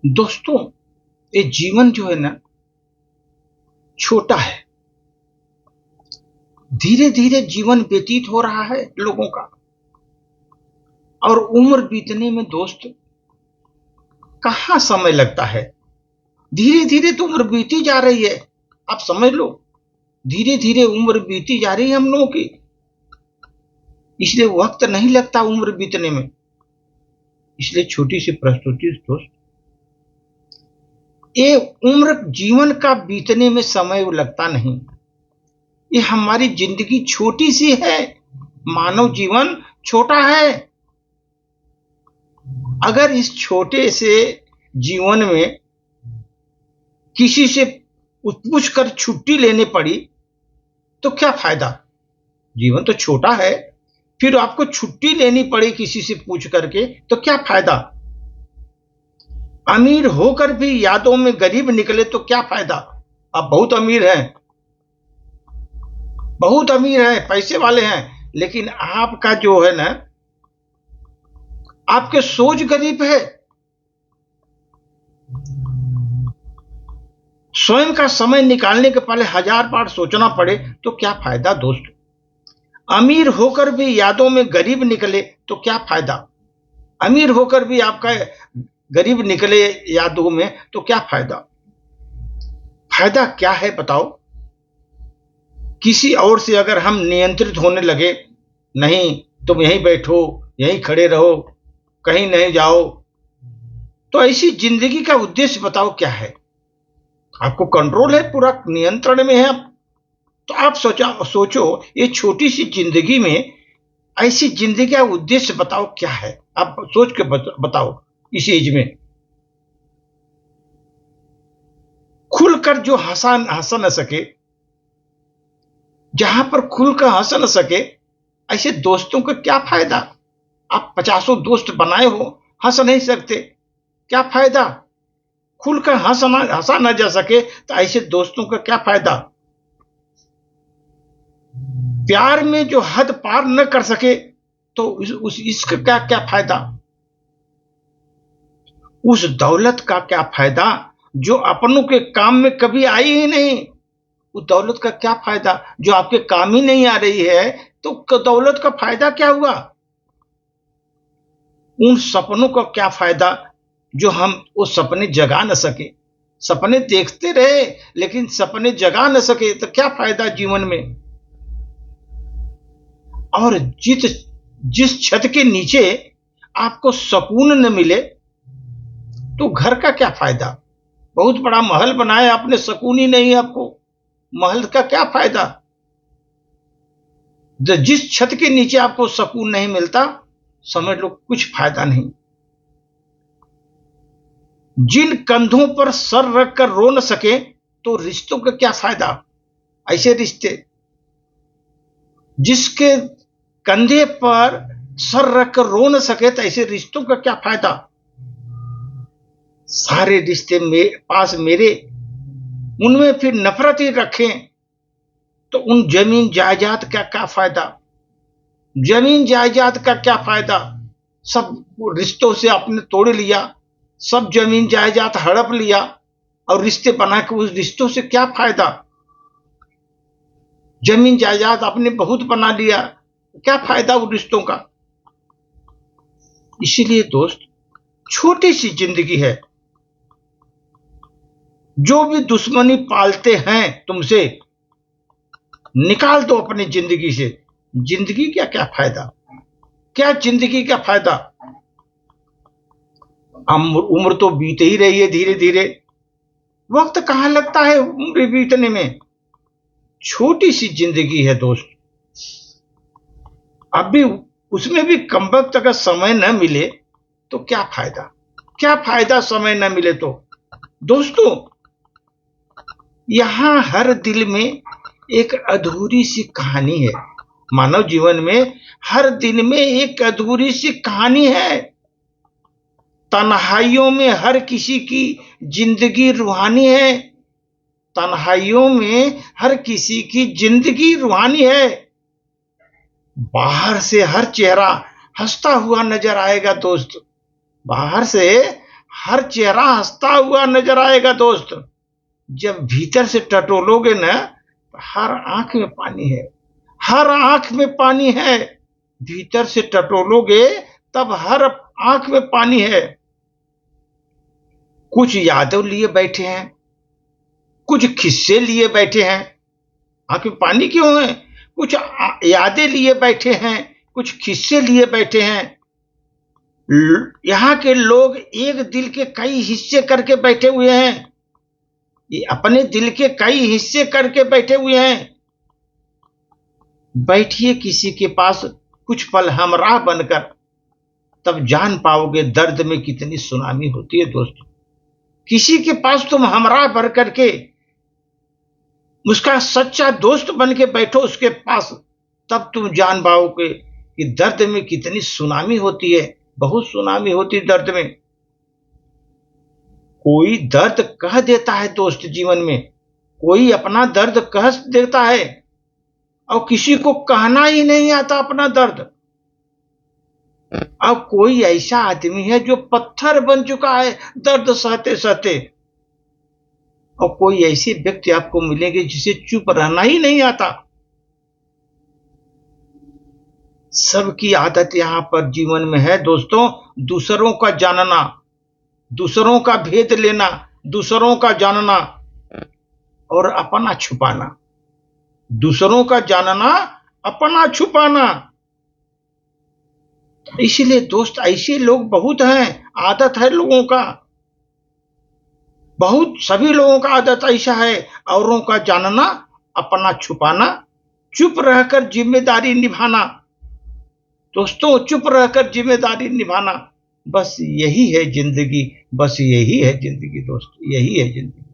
दोस्तों, ये जीवन जो है ना, छोटा है। धीरे धीरे जीवन व्यतीत हो रहा है लोगों का, और उम्र बीतने में दोस्त कहाँ समय लगता है। धीरे धीरे तो उम्र बीती जा रही है, आप समझ लो। धीरे धीरे उम्र बीती जा रही है हम लोगों की, इसलिए वक्त नहीं लगता उम्र बीतने में। इसलिए छोटी सी प्रस्तुति दोस्त, ये उम्र जीवन का बीतने में समय लगता नहीं। ये हमारी जिंदगी छोटी सी है, मानव जीवन छोटा है। अगर इस छोटे से जीवन में किसी से पूछ कर छुट्टी लेनी पड़ी तो क्या फायदा। जीवन तो छोटा है, फिर आपको छुट्टी लेनी पड़ी किसी से पूछ करके तो क्या फायदा। अमीर होकर भी यादों में गरीब निकले तो क्या फायदा। आप बहुत अमीर हैं, बहुत अमीर हैं, पैसे वाले हैं, लेकिन आपका जो है ना, आपके सोच गरीब है। स्वयं का समय निकालने के पहले 1000 बार सोचना पड़े तो क्या फायदा दोस्त। अमीर होकर भी यादों में गरीब निकले तो क्या फायदा। अमीर होकर भी आपका गरीब निकले यादों में तो क्या फायदा। फायदा क्या है बताओ। किसी और से अगर हम नियंत्रित होने लगे, नहीं तुम यहीं बैठो, यहीं खड़े रहो, कहीं नहीं जाओ, तो ऐसी जिंदगी का उद्देश्य बताओ क्या है। आपको कंट्रोल है, पूरा नियंत्रण में है आप, तो आप सोचो ये छोटी सी जिंदगी में ऐसी जिंदगी का उद्देश्य बताओ क्या है। आप सोच के बताओ। इस एज में खुलकर जो हंस न सके, जहां पर खुलकर हंस न सके, ऐसे दोस्तों का क्या फायदा। आप 50 दोस्त बनाए हो, हंस नहीं सकते, क्या फायदा। खुलकर हंसा न जा सके तो ऐसे दोस्तों का क्या फायदा। प्यार में जो हद पार न कर सके तो उस इश्क का क्या फायदा। उस दौलत का क्या फायदा जो अपनों के काम में कभी आई ही नहीं। उस दौलत का क्या फायदा जो आपके काम ही नहीं आ रही है, तो दौलत का फायदा क्या हुआ। उन सपनों का क्या फायदा जो हम वो सपने जगा न सके। सपने देखते रहे लेकिन सपने जगा न सके तो क्या फायदा जीवन में। और जिस छत के नीचे आपको सुकून न मिले तो घर का क्या फायदा। बहुत बड़ा महल बनाया आपने, सुकून ही नहीं आपको, महल का क्या फायदा। जिस छत के नीचे आपको सुकून नहीं मिलता, समझ लो कुछ फायदा नहीं। जिन कंधों पर सर रख कर रो न सके तो रिश्तों का क्या फायदा। ऐसे रिश्ते जिसके कंधे पर सर रख कर रो न सके तो ऐसे रिश्तों का क्या फायदा। सारे रिश्ते पास मेरे, उनमें फिर नफरत ही रखें तो उन जमीन जायदाद का क्या फायदा। जमीन जायदाद का क्या फायदा। सब रिश्तों से आपने तोड़ लिया, सब जमीन जायदाद हड़प लिया और रिश्ते बना के उस रिश्तों से क्या फायदा। जमीन जायदाद आपने बहुत बना लिया, क्या फायदा उन रिश्तों का। इसीलिए दोस्त, छोटी सी जिंदगी है। जो भी दुश्मनी पालते हैं तुमसे, निकाल दो अपनी जिंदगी से। जिंदगी का क्या फायदा, क्या जिंदगी का फायदा। उम्र तो बीत ही रही है धीरे धीरे, वक्त कहां लगता है उम्र बीतने में। छोटी सी जिंदगी है दोस्त, अभी उसमें भी कम वक्त अगर समय न मिले तो क्या फायदा। क्या फायदा समय न मिले तो। दोस्तों, यहां हर दिल में एक अधूरी सी कहानी है। मानव जीवन में हर दिन में एक अधूरी सी कहानी है। तन्हाइयों में हर किसी की जिंदगी रूहानी है। तन्हाइयों में हर किसी की जिंदगी रूहानी है। बाहर से हर चेहरा हंसता हुआ नजर आएगा दोस्त, बाहर से हर चेहरा हंसता हुआ नजर आएगा दोस्त। जब भीतर से टटोलोगे ना, तो हर आंख में पानी है, हर आंख में पानी है। भीतर से टटोलोगे तब हर आंख में पानी है। कुछ यादव लिए बैठे हैं, कुछ किस्से लिए बैठे हैं। आंख में पानी क्यों है? कुछ यादें लिए बैठे हैं, कुछ किस्से लिए बैठे हैं। यहाँ के लोग एक दिल के कई हिस्से करके बैठे हुए हैं। ये अपने दिल के कई हिस्से करके बैठे हुए हैं। बैठिए किसी के पास कुछ पल हमराह बनकर, तब जान पाओगे दर्द में कितनी सुनामी होती है दोस्तों। किसी के पास तुम हमराह भर करके, उसका सच्चा दोस्त बन के बैठो उसके पास, तब तुम जान पाओगे कि दर्द में कितनी सुनामी होती है। बहुत सुनामी होती है दर्द में। कोई दर्द कह देता है दोस्त जीवन में, कोई अपना दर्द कह देता है, और किसी को कहना ही नहीं आता अपना दर्द। अब कोई ऐसा आदमी है जो पत्थर बन चुका है दर्द सहते सहते, और कोई ऐसे व्यक्ति आपको मिलेंगे जिसे चुप रहना ही नहीं आता। सबकी आदत यहां पर जीवन में है दोस्तों, दूसरों का जानना, दूसरों का भेद लेना, दूसरों का जानना और अपना छुपाना। दूसरों का जानना, अपना छुपाना। इसलिए दोस्त ऐसे लोग बहुत हैं, आदत है लोगों का, बहुत सभी लोगों का आदत ऐसा है, औरों का जानना, अपना छुपाना, चुप रहकर जिम्मेदारी निभाना। दोस्तों चुप रहकर जिम्मेदारी निभाना, बस यही है जिंदगी, बस यही है जिंदगी दोस्त, यही है जिंदगी।